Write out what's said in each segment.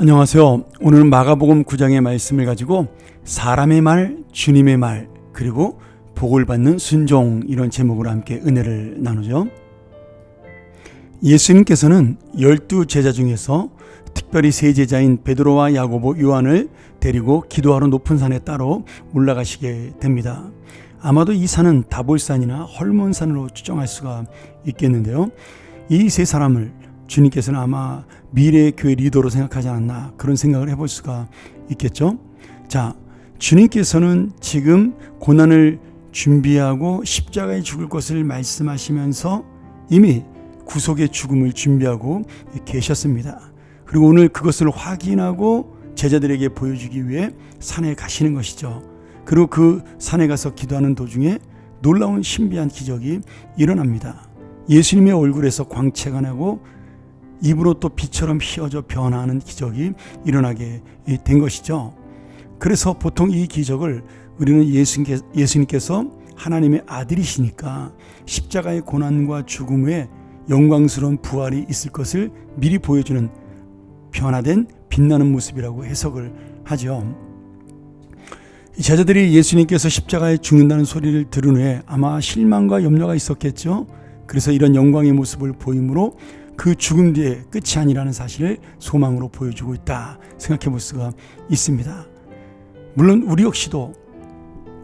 안녕하세요. 오늘은 마가복음 9장의 말씀을 가지고 사람의 말, 주님의 말, 그리고 복을 받는 순종, 이런 제목으로 함께 은혜를 나누죠. 예수님께서는 12 제자 중에서 특별히 세 제자인 베드로와 야고보, 요한을 데리고 기도하러 높은 산에 따로 올라가시게 됩니다. 아마도 이 산은 다볼산이나 헐몬산으로 추정할 수가 있겠는데요. 이 세 사람을 주님께서는 아마 미래의 교회 리더로 생각하지 않았나, 그런 생각을 해볼 수가 있겠죠. 자, 주님께서는 지금 고난을 준비하고 십자가에 죽을 것을 말씀하시면서 이미 구속의 죽음을 준비하고 계셨습니다. 그리고 오늘 그것을 확인하고 제자들에게 보여주기 위해 산에 가시는 것이죠. 그리고 그 산에 가서 기도하는 도중에 놀라운 신비한 기적이 일어납니다. 예수님의 얼굴에서 광채가 나고 입으로 또 빛처럼 휘어져 변화하는 기적이 일어나게 된 것이죠. 그래서 보통 이 기적을 우리는 예수님께서 하나님의 아들이시니까 십자가의 고난과 죽음 후에 영광스러운 부활이 있을 것을 미리 보여주는 변화된 빛나는 모습이라고 해석을 하죠. 제자들이 예수님께서 십자가에 죽는다는 소리를 들은 후에 아마 실망과 염려가 있었겠죠. 그래서 이런 영광의 모습을 보임으로 그 죽음 뒤에 끝이 아니라는 사실을 소망으로 보여주고 있다 생각해 볼 수가 있습니다. 물론 우리 역시도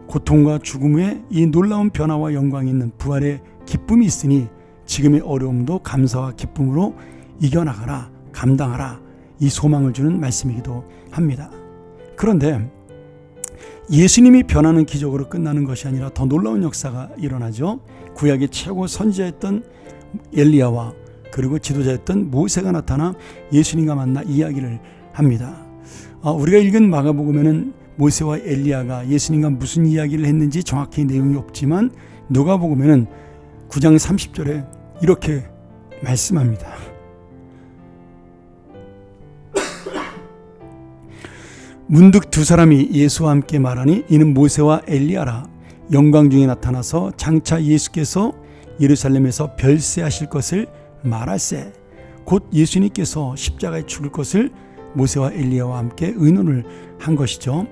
고통과 죽음 후에 이 놀라운 변화와 영광이 있는 부활의 기쁨이 있으니 지금의 어려움도 감사와 기쁨으로 이겨나가라, 감당하라, 이 소망을 주는 말씀이기도 합니다. 그런데 예수님이 변하는 기적으로 끝나는 것이 아니라 더 놀라운 역사가 일어나죠. 구약의 최고 선지자였던 엘리야와 그리고 지도자였던 모세가 나타나 예수님과 만나 이야기를 합니다. 우리가 읽은 마가복음에는 모세와 엘리야가 예수님과 무슨 이야기를 했는지 정확히 내용이 없지만 누가복음에는 9장 30절에 이렇게 말씀합니다. 문득 두 사람이 예수와 함께 말하니 이는 모세와 엘리야라. 영광 중에 나타나서 장차 예수께서 예루살렘에서 별세하실 것을 말할세. 곧 예수님께서 십자가에 죽을 것을 모세와 엘리야와 함께 의논을 한 것이죠.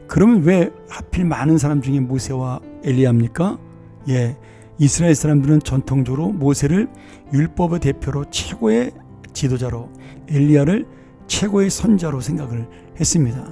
그러면 왜 하필 많은 사람 중에 모세와 엘리야입니까? 이스라엘 사람들은 전통적으로 모세를 율법의 대표로 최고의 지도자로, 엘리야를 최고의 선자로 생각을 했습니다.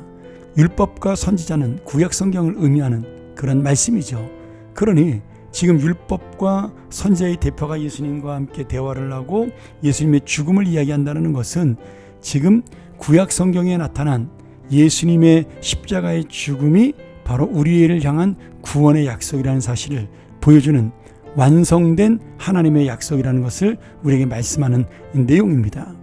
율법과 선지자는 구약 성경을 의미하는 그런 말씀이죠. 그러니 지금 율법과 선지자의 대표가 예수님과 함께 대화를 하고 예수님의 죽음을 이야기한다는 것은 지금 구약 성경에 나타난 예수님의 십자가의 죽음이 바로 우리를 향한 구원의 약속이라는 사실을 보여주는 완성된 하나님의 약속이라는 것을 우리에게 말씀하는 내용입니다.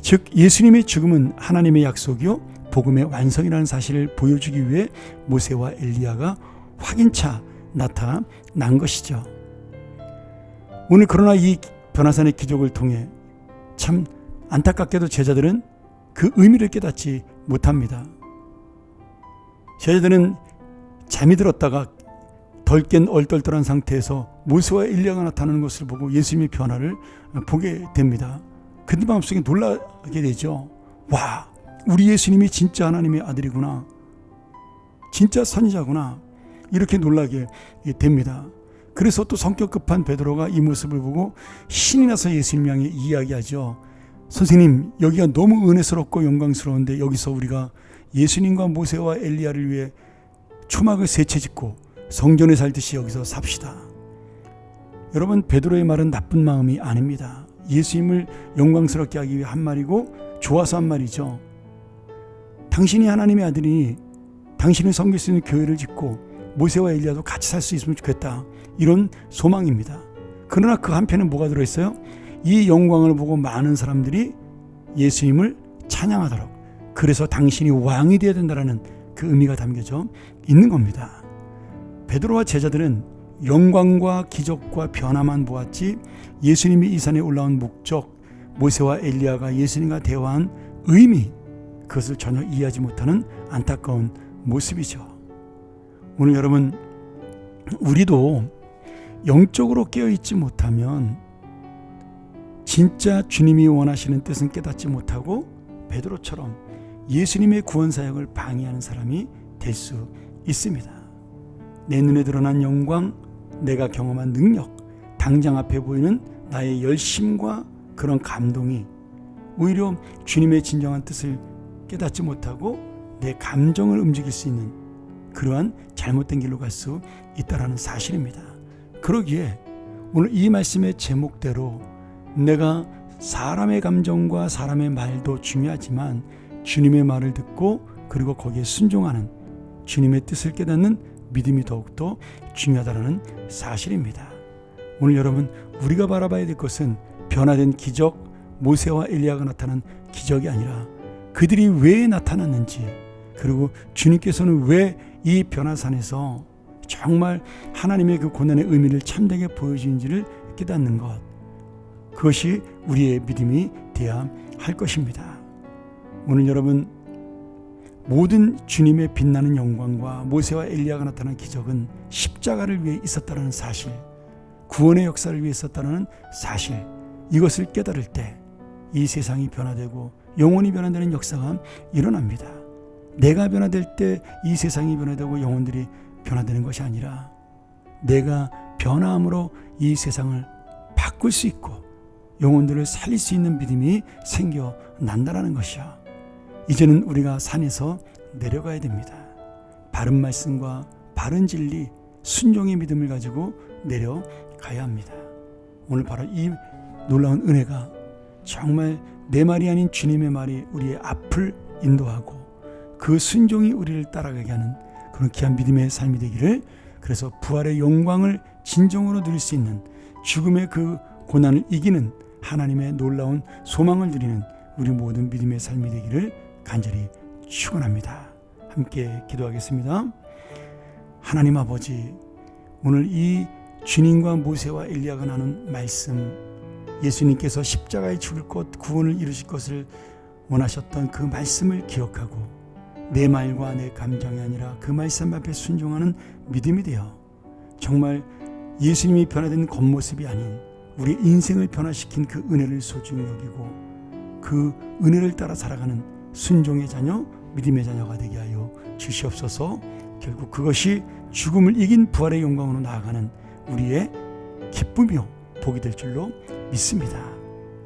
즉 예수님의 죽음은 하나님의 약속이요 복음의 완성이라는 사실을 보여주기 위해 모세와 엘리야가 확인차 나타난 것이죠. 오늘 그러나 이 변화산의 기적을 통해 참 안타깝게도 제자들은 그 의미를 깨닫지 못합니다. 제자들은 잠이 들었다가 덜 깬 얼떨떨한 상태에서 모세와 엘리야가 나타나는 것을 보고 예수님의 변화를 보게 됩니다. 그들 마음속에 놀라게 되죠. 와, 우리 예수님이 진짜 하나님의 아들이구나, 진짜 선지자구나, 이렇게 놀라게 됩니다. 그래서 또 성격 급한 베드로가 이 모습을 보고 신이 나서 예수님 향해 이야기하죠. 선생님, 여기가 너무 은혜스럽고 영광스러운데 여기서 우리가 예수님과 모세와 엘리야를 위해 초막을 세 채 짓고 성전에 살듯이 여기서 삽시다. 여러분, 베드로의 말은 나쁜 마음이 아닙니다. 예수님을 영광스럽게 하기 위해 한 말이고 좋아서 한 말이죠. 당신이 하나님의 아들이니 당신을 섬길 수 있는 교회를 짓고 모세와 엘리야도 같이 살 수 있으면 좋겠다, 이런 소망입니다. 그러나 그 한편에 뭐가 들어있어요? 이 영광을 보고 많은 사람들이 예수님을 찬양하도록, 그래서 당신이 왕이 되어야 된다는 그 의미가 담겨져 있는 겁니다. 베드로와 제자들은 영광과 기적과 변화만 보았지 예수님이 이 산에 올라온 목적, 모세와 엘리야가 예수님과 대화한 의미, 그것을 전혀 이해하지 못하는 안타까운 모습이죠. 오늘 여러분, 우리도 영적으로 깨어있지 못하면 진짜 주님이 원하시는 뜻은 깨닫지 못하고 베드로처럼 예수님의 구원 사역을 방해하는 사람이 될 수 있습니다. 내 눈에 드러난 영광, 내가 경험한 능력, 당장 앞에 보이는 나의 열심과 그런 감동이 오히려 주님의 진정한 뜻을 깨닫지 못하고 내 감정을 움직일 수 있는 그러한 잘못된 길로 갈 수 있다는 사실입니다. 그러기에 오늘 이 말씀의 제목대로 내가 사람의 감정과 사람의 말도 중요하지만 주님의 말을 듣고 그리고 거기에 순종하는 주님의 뜻을 깨닫는 믿음이 더욱더 중요하다는 사실입니다. 오늘 여러분, 우리가 바라봐야 될 것은 변화된 기적, 모세와 엘리야가 나타난 기적이 아니라 그들이 왜 나타났는지, 그리고 주님께서는 왜 이 변화산에서 정말 하나님의 그 고난의 의미를 참되게 보여주는지를 깨닫는 것, 그것이 우리의 믿음이 되어야 할 것입니다. 오늘 여러분, 모든 주님의 빛나는 영광과 모세와 엘리야가 나타난 기적은 십자가를 위해 있었다는 사실, 구원의 역사를 위해 있었다는 사실, 이것을 깨달을 때 이 세상이 변화되고 영혼이 변화되는 역사가 일어납니다. 내가 변화될 때 이 세상이 변화되고 영혼들이 변화되는 것이 아니라 내가 변화함으로 이 세상을 바꿀 수 있고 영혼들을 살릴 수 있는 믿음이 생겨난다는 것이야. 이제는 우리가 산에서 내려가야 됩니다. 바른 말씀과 바른 진리, 순종의 믿음을 가지고 내려가야 합니다. 오늘 바로 이 놀라운 은혜가 정말 내 말이 아닌 주님의 말이 우리의 앞을 인도하고 그 순종이 우리를 따라가게 하는 그런 귀한 믿음의 삶이 되기를, 그래서 부활의 영광을 진정으로 누릴 수 있는, 죽음의 그 고난을 이기는 하나님의 놀라운 소망을 누리는 우리 모든 믿음의 삶이 되기를 간절히 축원합니다. 함께 기도하겠습니다. 하나님 아버지, 오늘 이 주님과 모세와 엘리야가 나눈 말씀, 예수님께서 십자가에 죽을 것, 구원을 이루실 것을 원하셨던 그 말씀을 기억하고 내 말과 내 감정이 아니라 그 말씀 앞에 순종하는 믿음이 되어 정말 예수님이 변화된 겉모습이 아닌 우리 인생을 변화시킨 그 은혜를 소중히 여기고 그 은혜를 따라 살아가는 순종의 자녀, 믿음의 자녀가 되게 하여 주시옵소서. 결국 그것이 죽음을 이긴 부활의 영광으로 나아가는 우리의 기쁨이요 복이 될 줄로 믿습니다.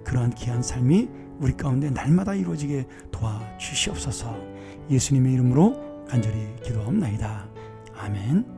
그러한 귀한 삶이 우리 가운데 날마다 이루어지게 도와주시옵소서. 예수님의 이름으로 간절히 기도하옵나이다. 아멘.